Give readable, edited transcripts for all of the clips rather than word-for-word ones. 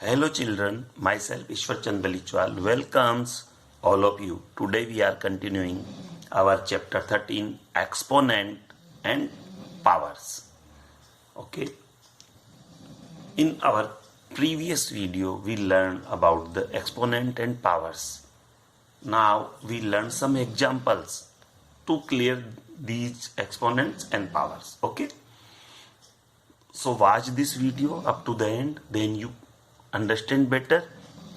Hello children, myself Ishwar Chand Balichwal welcomes all of you. Today we are continuing our chapter 13 exponent and powers. Okay. In our previous video we learned about the exponent and powers. Now we learn some examples to clear these exponents and powers. Okay. So watch this video up to the end, then you understand better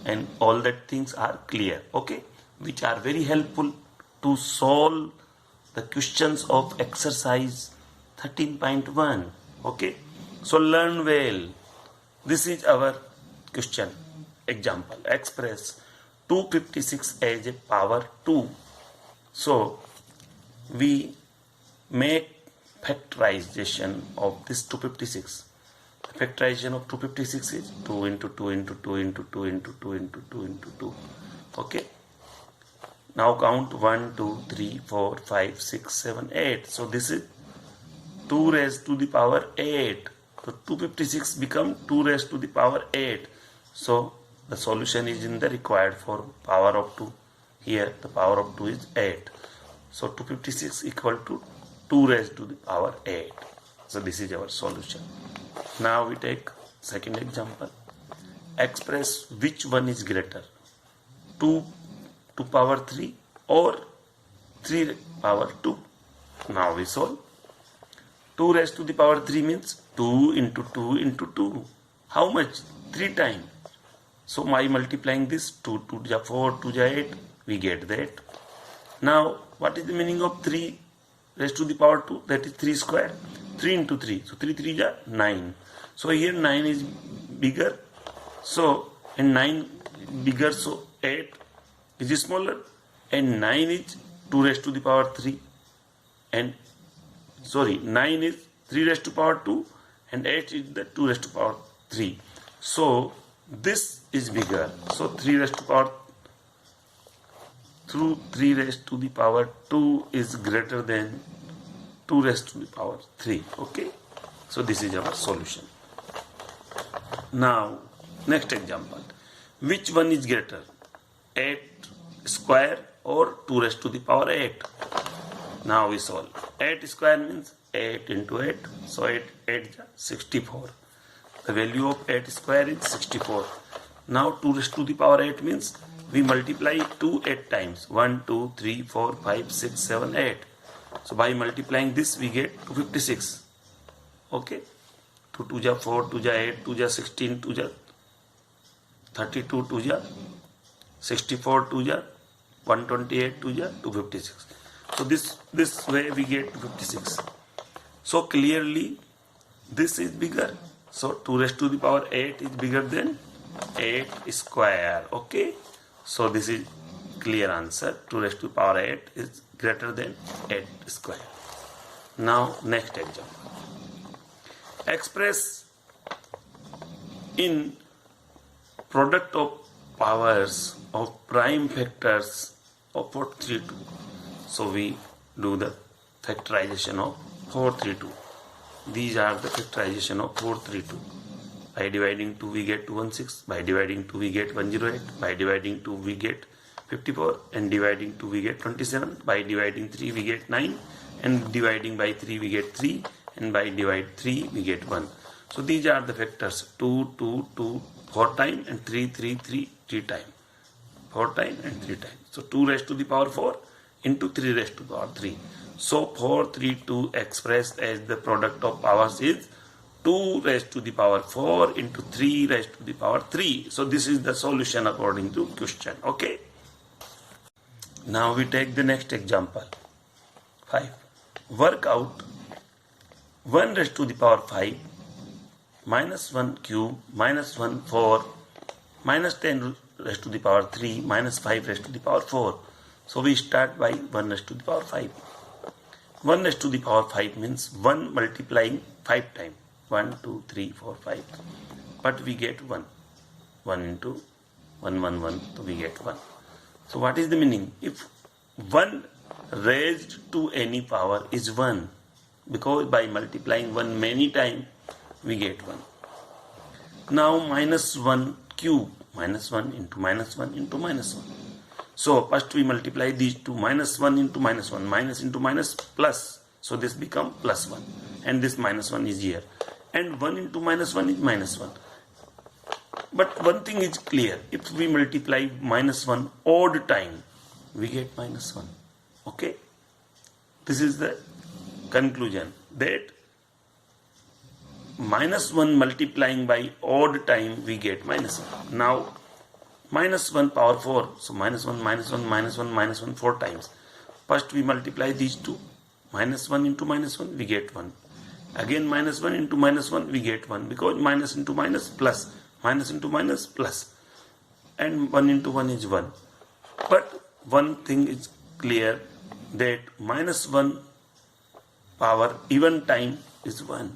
and all that things are clear, okay, which are very helpful to solve the questions of exercise 13.1. okay, so learn well. This is our question example. Express 256 as a power 2. So we make factorization of this 256. The factorization of 256 is 2 into 2 into 2 into 2 into 2 into 2 into 2. Okay. Now count 1, 2, 3, 4, 5, 6, 7, 8. So this is 2 raised to the power 8. So 256 become 2 raised to the power 8. So the solution is in the required form, power of 2. Here the power of 2 is 8. So 256 equal to 2 raised to the power 8. So this is our solution. Now we take second example. Express which one is greater, 2 to power 3 or 3 power 2. Now we solve. 2 raised to the power 3 means 2 into 2 into 2. How much? 3 times. So by multiplying this, 2 to the 4 to the 8, we get that. Now what is the meaning of 3 raised to the power 2? That is 3 square. 3 into 3. So 3 3 is 9. So here 9 is bigger. So and 9 bigger, so 8 is smaller. And 9 is 2 raised to the power 3. And 9 is 3 raised to power 2 and 8 is the 2 raised to power 3. So this is bigger. So 3 raised to power 3 raised to the power 2 is greater than 2 raised to the power 3. Okay. So this is our solution. Now next example. Which one is greater? 8 square or 2 raised to the power 8? Now we solve. 8 square means 8 into 8. So 8 is 64. The value of 8 square is 64. Now 2 raised to the power 8 means we multiply 2 8 times. 1, 2, 3, 4, 5, 6, 7, 8. So by multiplying this we get 256. Okay. 2 2 ja 4, 2 ja 8, 2 ja 16, 2 ja 32, 2 ja 64, 2 ja 128, 2 ja 256. So this way we get 256. So clearly this is bigger. So 2 raised to the power 8 is bigger than 8 square. Okay. So this is clear answer. 2 raised to the power 8 is greater than 8 square. Now next example. Express in product of powers of prime factors of 432. So we do the factorization of 432. These are the factorization of 432. By dividing 2 we get 216. By dividing 2 we get 108. By dividing 2 we get 54. And dividing 2 we get 27. By dividing 3 we get 9. And dividing by 3 we get 3. And by divide 3 we get 1. So these are the factors 2, 2, 2, 4 times and 3, 3, 3, 3 times. 4 times and 3 times. So 2 raised to the power 4 into 3 raised to the power 3. So 432 expressed as the product of powers is 2 raised to the power 4 into 3 raised to the power 3. So this is the solution according to question. Okay. Now we take the next example. 5. Work out 1 raised to the power 5 minus 1 cube minus 1 4 minus 10 raised to the power 3 minus 5 raised to the power 4. So we start by 1 raised to the power 5. 1 raised to the power 5 means 1 multiplying 5 times. 1, 2, 3, 4, 5. But we get 1. 1 into 1, 1, 1. So we get 1. So what is the meaning? If 1 raised to any power is 1, because by multiplying 1 many times we get 1. Now minus 1 cube, minus 1 into minus 1 into minus 1. So first we multiply these two, minus 1 into minus 1, minus into minus plus. So this become plus 1 and this minus 1 is here. And 1 into minus 1 is minus 1. But one thing is clear, if we multiply minus 1 odd time, we get minus 1. Okay? This is the conclusion, that minus 1 multiplying by odd time, we get minus 1. Now, minus 1 power 4. So minus 1, minus 1, minus 1, minus 1, 4 times. First we multiply these two. Minus 1 into minus 1, we get 1. Again minus 1 into minus 1, we get 1. Because minus into minus plus. Minus into minus plus. And 1 into 1 is 1. But one thing is clear, that minus 1 power even time is 1.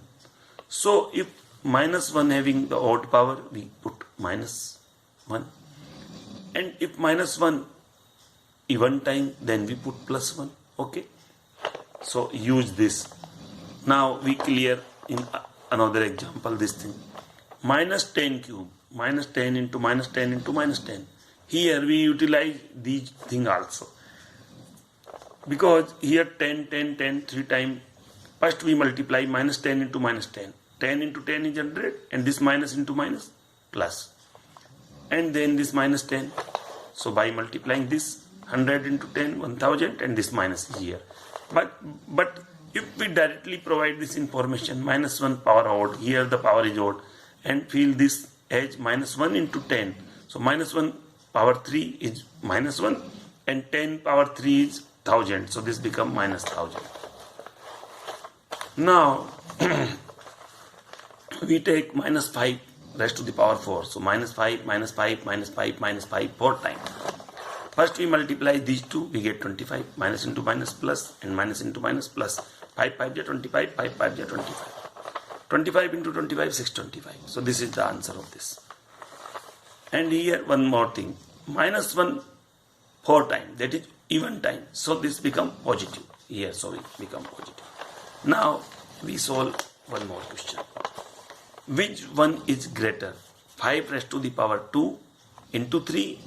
So if minus 1 having the odd power, we put minus 1. And if minus 1 even time, then we put plus 1. Okay? So use this. Now we clear in another example this thing. Minus 10 cube. Minus 10 into minus 10 into minus 10. Here we utilize these thing also. Because here 10, 10, 10, 3 times. First we multiply minus 10 into minus 10. 10 into 10 is 100 and this minus into minus plus. And then this minus 10. So by multiplying this 100 into 10, 1000 and this minus is here. But if we directly provide this information, minus 1 power odd, here the power is odd, and feel this as minus 1 into 10. So minus 1 power 3 is minus 1 and 10 power 3 is 1000. So this become minus 1000. Now we take minus 5 raised to the power 4. So minus 5, minus 5, minus 5, minus 5, 4 times. First we multiply these two, we get 25. Minus into minus plus and minus into minus plus. 5 5 is 25, 5 5 is 25. 25 into 25, 625. So this is the answer of this. And here one more thing. Minus 1 4 times, that is even time. So this become positive. Here, so it become positive. Now we solve one more question. Which one is greater? 5 raised to the power 2 into 3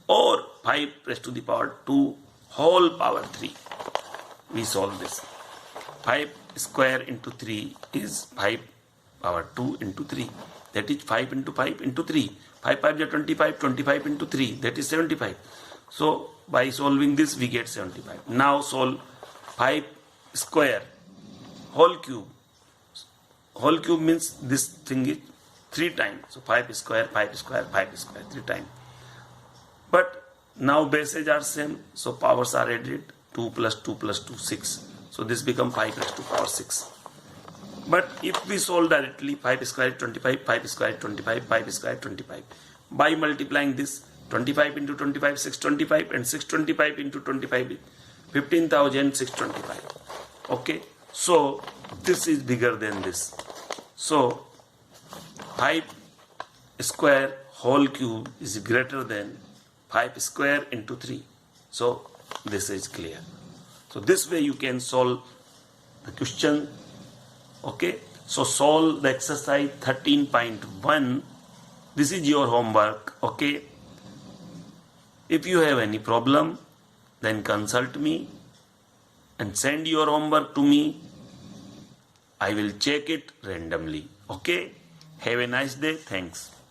or 5 raised to the power 2 whole power 3? We solve this. 5 square into 3 is 5 power 2 into 3. That is 5 into 5 into 3. 5 5 is 25. 25 into 3. That is 75. So by solving this we get 75. Now solve 5 square whole cube. Whole cube means this thing is 3 times. So 5 square, 5 square, 5 square, 3 times. But now bases are same. So powers are added. 2 plus 2 plus 2, 6. So this become 5 raised to power 6. But if we solve directly, 5 square is 25, 5 square is 25, 5 square is 25. By multiplying this, 25 into 25, 625, and 625 into 25 is 15,625. Okay, so this is bigger than this. So 5 square whole cube is greater than 5 square into 3. So this is clear. So this way you can solve the question. Okay, so solve the exercise 13.1. This is your homework. Okay, if you have any problem, then consult me and send your homework to me. I will check it randomly. Okay, have a nice day. Thanks.